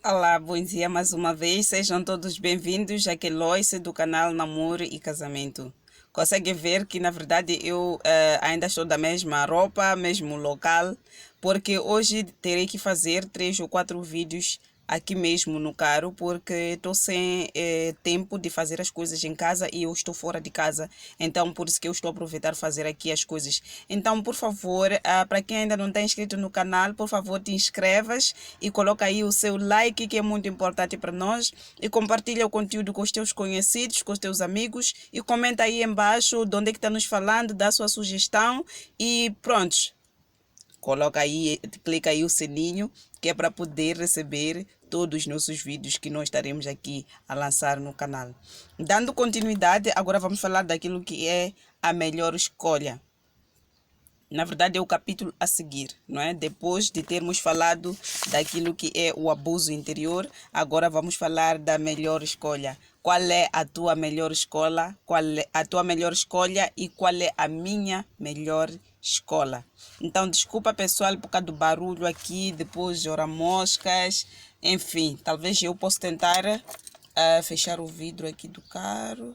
Olá, bom dia mais uma vez. Sejam todos bem-vindos aqui Loice do canal Namoro e Casamento. Consegue ver que na verdade eu ainda estou da mesma roupa, mesmo local, porque hoje terei que fazer 3 ou 4 vídeos aqui mesmo no carro, porque estou sem tempo de fazer as coisas em casa e eu estou fora de casa. Então, por isso que eu estou a aproveitar fazer aqui as coisas. Então, por favor, para quem ainda não está inscrito no canal, por favor, te inscrevas e coloca aí o seu like, que é muito importante para nós, e compartilha o conteúdo com os teus conhecidos, com os teus amigos, e comenta aí embaixo de onde é que está nos falando, dá sua sugestão e pronto. Coloca aí, clica aí o sininho, que é para poder receber todos os nossos vídeos que nós estaremos aqui a lançar no canal. Dando continuidade, agora vamos falar daquilo que é a melhor escolha. Na verdade, é o capítulo a seguir, não é? Depois de termos falado daquilo que é o abuso interior, agora vamos falar da melhor escolha. Qual é a tua melhor escola? Qual é a tua melhor escolha e qual é a minha melhor escola? Então, desculpa pessoal por causa do barulho aqui, depois de moscas, enfim, talvez eu possa tentar fechar o vidro aqui do carro.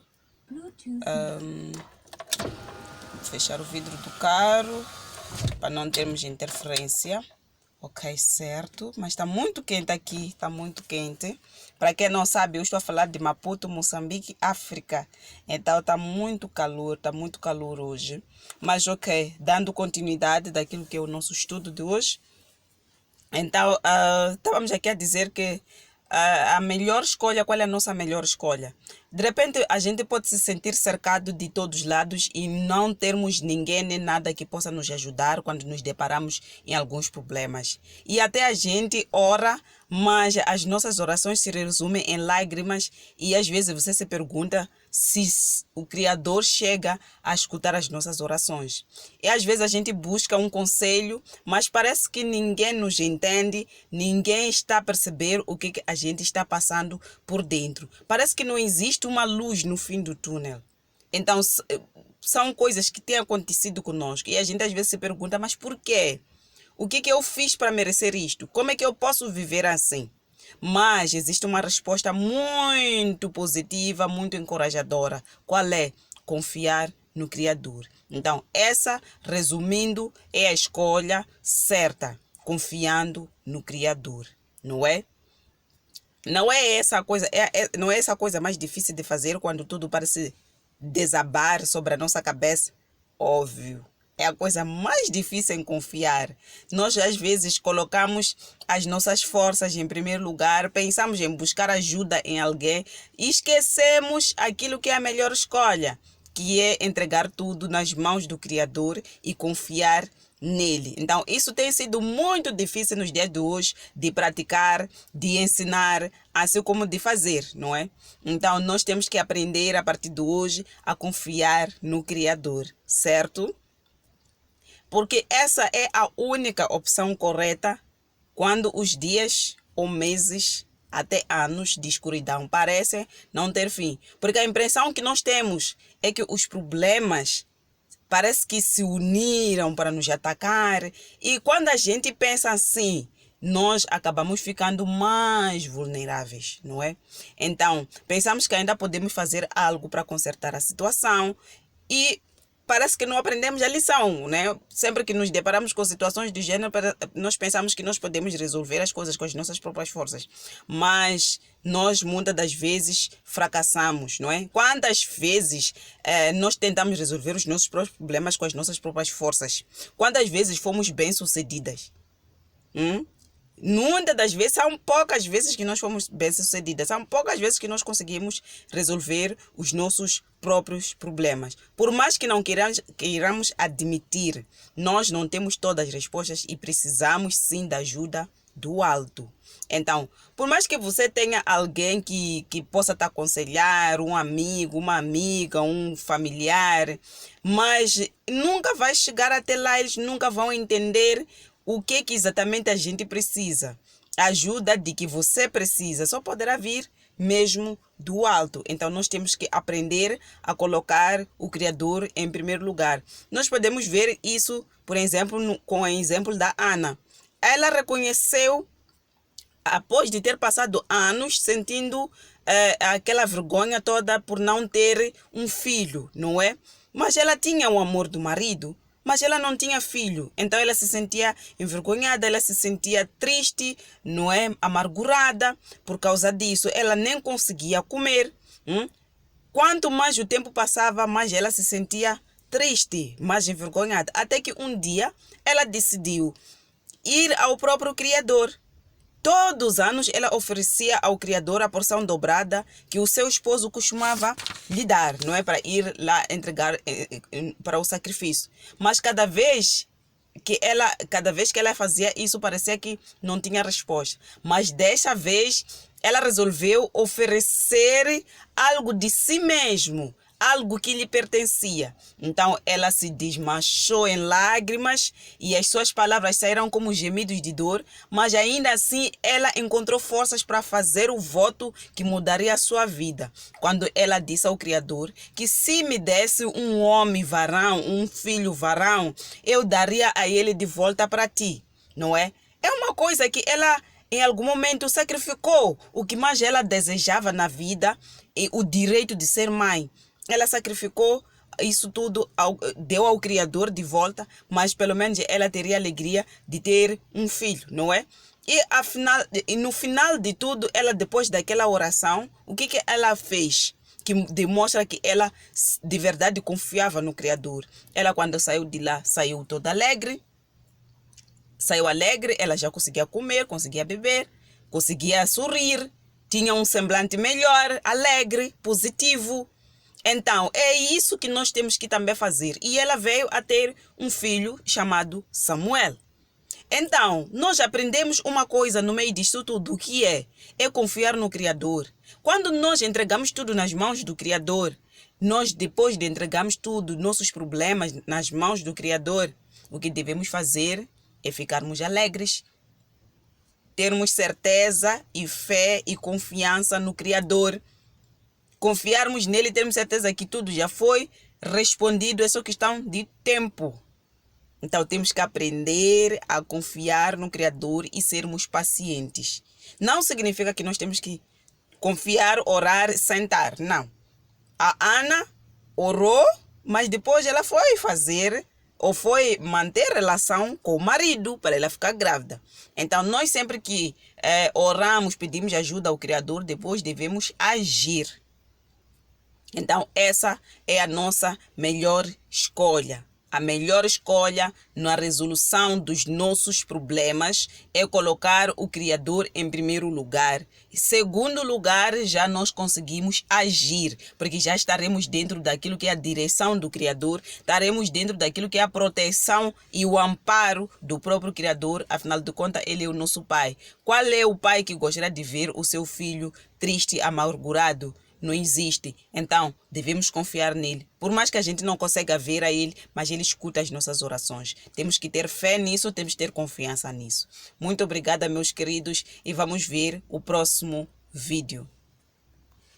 Fechar o vidro do carro para não termos interferência. Ok, certo. Mas está muito quente aqui, está muito quente. Para quem não sabe, eu estou a falar de Maputo, Moçambique, África. Então está muito calor hoje. Mas ok, dando continuidade daquilo que é o nosso estudo de hoje. Então, estávamos aqui a dizer que a melhor escolha, qual é a nossa melhor escolha? De repente, a gente pode se sentir cercado de todos os lados e não termos ninguém nem nada que possa nos ajudar quando nos deparamos em alguns problemas. E até a gente ora, mas as nossas orações se resumem em lágrimas e às vezes você se pergunta se o Criador chega a escutar as nossas orações. E às vezes a gente busca um conselho, mas parece que ninguém nos entende, ninguém está a perceber o que a gente está passando por dentro. Parece que não existe uma luz no fim do túnel. Então, são coisas que têm acontecido conosco e a gente às vezes se pergunta, mas por quê? O que eu fiz para merecer isto? Como é que eu posso viver assim? Mas existe uma resposta muito positiva, muito encorajadora. Qual é? Confiar no Criador. Então, essa, resumindo, é a escolha certa. Confiando no Criador. Não é? Não é essa coisa, não é essa coisa mais difícil de fazer quando tudo parece desabar sobre a nossa cabeça? Óbvio. É a coisa mais difícil em confiar. Nós, às vezes, colocamos as nossas forças em primeiro lugar, pensamos em buscar ajuda em alguém e esquecemos aquilo que é a melhor escolha, que é entregar tudo nas mãos do Criador e confiar nele. Então, isso tem sido muito difícil nos dias de hoje de praticar, de ensinar, assim como de fazer, não é? Então, nós temos que aprender a partir de hoje a confiar no Criador, certo? Porque essa é a única opção correta quando os dias ou meses até anos de escuridão parecem não ter fim. Porque a impressão que nós temos é que os problemas parece que se uniram para nos atacar. E quando a gente pensa assim, nós acabamos ficando mais vulneráveis, não é? Então, pensamos que ainda podemos fazer algo para consertar a situação e parece que não aprendemos a lição, né? Sempre que nos deparamos com situações do gênero, nós pensamos que nós podemos resolver as coisas com as nossas próprias forças, mas nós muitas das vezes fracassamos, não é? Quantas vezes nós tentamos resolver os nossos próprios problemas com as nossas próprias forças? Quantas vezes fomos bem-sucedidas? Muitas das vezes, são poucas vezes que nós fomos bem-sucedidas, são poucas vezes que nós conseguimos resolver os nossos próprios problemas. Por mais que não queiramos admitir, nós não temos todas as respostas e precisamos sim da ajuda do alto. Então, por mais que você tenha alguém que possa te aconselhar, um amigo, uma amiga, um familiar, mas nunca vai chegar até lá, eles nunca vão entender o que exatamente a gente precisa. A ajuda de que você precisa só poderá vir mesmo do alto. Então nós temos que aprender a colocar o Criador em primeiro lugar. Nós podemos ver isso, por exemplo, com o exemplo da Ana. Ela reconheceu após de ter passado anos sentindo aquela vergonha toda por não ter um filho, não é? Mas ela tinha o amor do marido, mas ela não tinha filho. Então ela se sentia envergonhada, ela se sentia triste, não é? Amargurada por causa disso. Ela nem conseguia comer. Quanto mais o tempo passava, mais ela se sentia triste, mais envergonhada. Até que um dia ela decidiu ir ao próprio Criador. Todos os anos ela oferecia ao Criador a porção dobrada que o seu esposo costumava lhe dar, não é? Para ir lá entregar para o sacrifício. Mas cada vez que ela fazia isso, parecia que não tinha resposta. Mas desta vez ela resolveu oferecer algo de si mesmo, algo que lhe pertencia. Então ela se desmanchou em lágrimas e as suas palavras saíram como gemidos de dor, mas ainda assim ela encontrou forças para fazer o voto que mudaria a sua vida. Quando ela disse ao Criador que se me desse um homem varão, um filho varão, eu daria a ele de volta para ti, não é? É uma coisa que ela em algum momento sacrificou o que mais ela desejava na vida, e o direito de ser mãe. Ela sacrificou isso tudo, deu ao Criador de volta, mas pelo menos ela teria a alegria de ter um filho, não é? E no final de tudo, ela, depois daquela oração, o que ela fez? Que demonstra que ela de verdade confiava no Criador. Ela, quando saiu de lá, saiu toda alegre. Saiu alegre, ela já conseguia comer, conseguia beber, conseguia sorrir, tinha um semblante melhor, alegre, positivo. Então, é isso que nós temos que também fazer. E ela veio a ter um filho chamado Samuel. Então, nós aprendemos uma coisa no meio disso tudo, que é confiar no Criador. Quando nós entregamos tudo nas mãos do Criador, nós, depois de entregarmos tudo, nossos problemas nas mãos do Criador, o que devemos fazer é ficarmos alegres, termos certeza e fé e confiança no Criador, confiarmos nele e termos certeza que tudo já foi respondido, é só questão de tempo. Então temos que aprender a confiar no Criador e sermos pacientes. Não significa que nós temos que confiar, orar, sentar, não. A Ana orou, mas depois ela foi fazer ou foi manter relação com o marido para ela ficar grávida. Então, nós sempre que oramos, pedimos ajuda ao Criador, depois devemos agir. Então, essa é a nossa melhor escolha. A melhor escolha na resolução dos nossos problemas é colocar o Criador em primeiro lugar. Em segundo lugar, já nós conseguimos agir, porque já estaremos dentro daquilo que é a direção do Criador, estaremos dentro daquilo que é a proteção e o amparo do próprio Criador. Afinal de contas, Ele é o nosso Pai. Qual é o pai que gostaria de ver o seu filho triste, amargurado? Não existe. Então, devemos confiar nele. Por mais que a gente não consiga ver a ele, mas ele escuta as nossas orações. Temos que ter fé nisso, temos que ter confiança nisso. Muito obrigada, meus queridos, e vamos ver o próximo vídeo.